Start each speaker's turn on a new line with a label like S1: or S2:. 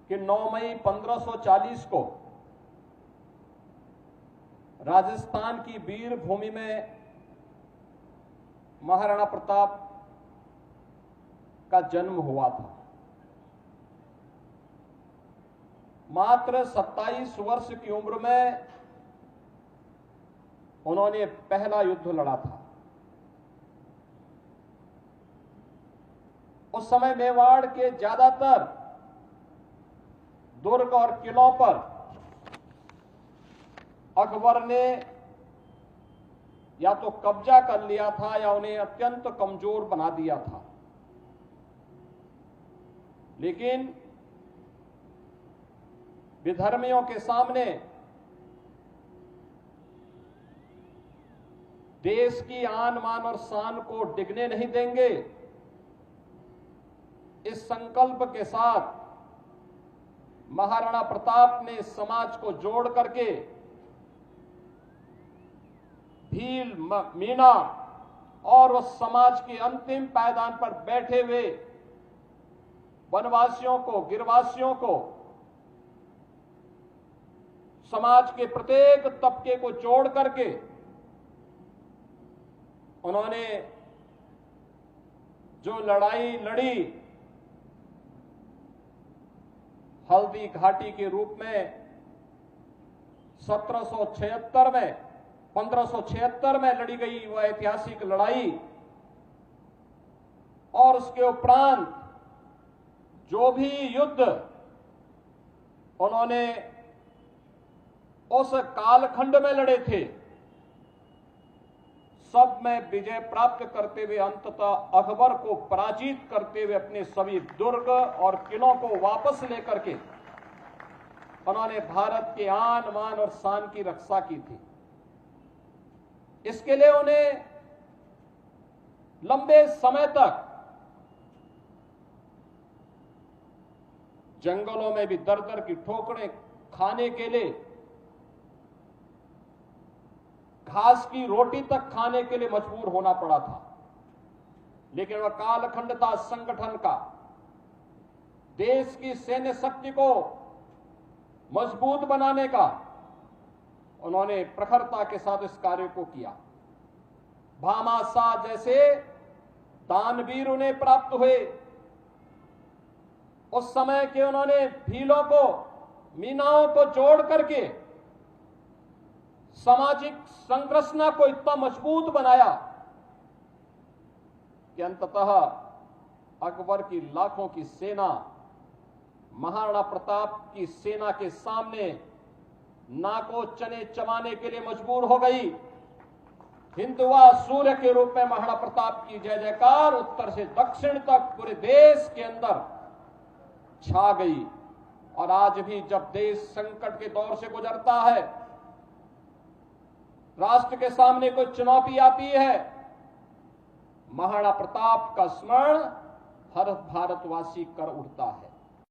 S1: कि 9 मई 1540 को राजस्थान की वीर भूमि में महाराणा प्रताप का जन्म हुआ था। मात्र 27 वर्ष की उम्र में उन्होंने पहला युद्ध लड़ा था। उस समय मेवाड़ के ज्यादातर दुर्ग और किलों पर अकबर ने या तो कब्जा कर लिया था या उन्हें अत्यंत कमजोर बना दिया था। लेकिन विधर्मियों के सामने देश की आन मान और शान को डिगने नहीं देंगे, इस संकल्प के साथ महाराणा प्रताप ने समाज को जोड़ करके भील, मीणा और उस समाज के अंतिम पायदान पर बैठे हुए वनवासियों को, गिरवासियों को, समाज के प्रत्येक तबके को जोड़ करके उन्होंने जो लड़ाई लड़ी, हल्दी घाटी के रूप में 1576 में लड़ी गई वह ऐतिहासिक लड़ाई, और उसके उपरांत जो भी युद्ध उन्होंने उस कालखंड में लड़े थे, सब में विजय प्राप्त करते हुए अंततः अकबर को पराजित करते हुए अपने सभी दुर्ग और किलों को वापस लेकर के उन्होंने भारत के आन मान और शान की रक्षा की थी। इसके लिए उन्हें लंबे समय तक जंगलों में भी दर दर की ठोकरें खाने के लिए, घास की रोटी तक खाने के लिए मजबूर होना पड़ा था। लेकिन वह कालखंड था संगठन का। देश की सैन्य शक्ति को मजबूत बनाने का उन्होंने प्रखरता के साथ इस कार्य को किया। भामाशाह जैसे दानवीर उन्हें प्राप्त हुए। उस समय के उन्होंने भीलों को, मीनाओं को जोड़ करके सामाजिक संरचना को इतना मजबूत बनाया कि अंततः अकबर की लाखों की सेना महाराणा प्रताप की सेना के सामने नाको चने चबाने के लिए मजबूर हो गई। हिंदुआ सूर्य के रूप में महाराणा प्रताप की जय जयकार उत्तर से दक्षिण तक पूरे देश के अंदर छा गई। और आज भी जब देश संकट के दौर से गुजरता है, राष्ट्र के सामने कोई चुनौती आती है, महाराणा प्रताप का स्मरण हर भारतवासी कर उठता है।